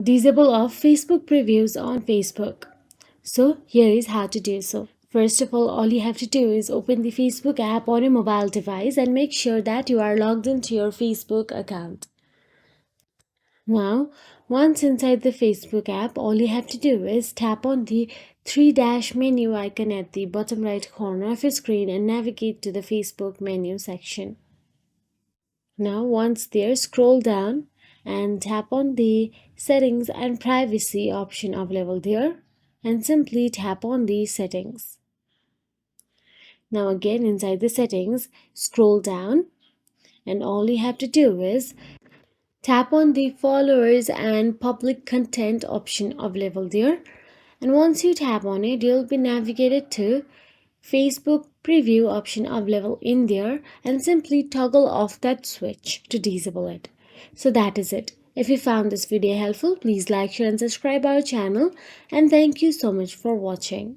Disable off Facebook previews on Facebook. So here is how to do so. First of all you have to do is open the Facebook app on your mobile device and make sure that you are logged into your Facebook account. Now, once inside the Facebook app, all you have to do is tap on the three dash menu icon at the bottom right corner of your screen and navigate to the Facebook menu section. Now, once there, scroll down and tap on the settings and privacy option available there and simply tap on the settings. Now again inside the settings, scroll down and all you have to do is tap on the followers and public content option available there, and once you tap on it you'll be navigated to Facebook preview option available in there and simply toggle off that switch to disable it. So that is it. If you found this video helpful, please like, share and subscribe our channel, and thank you so much for watching.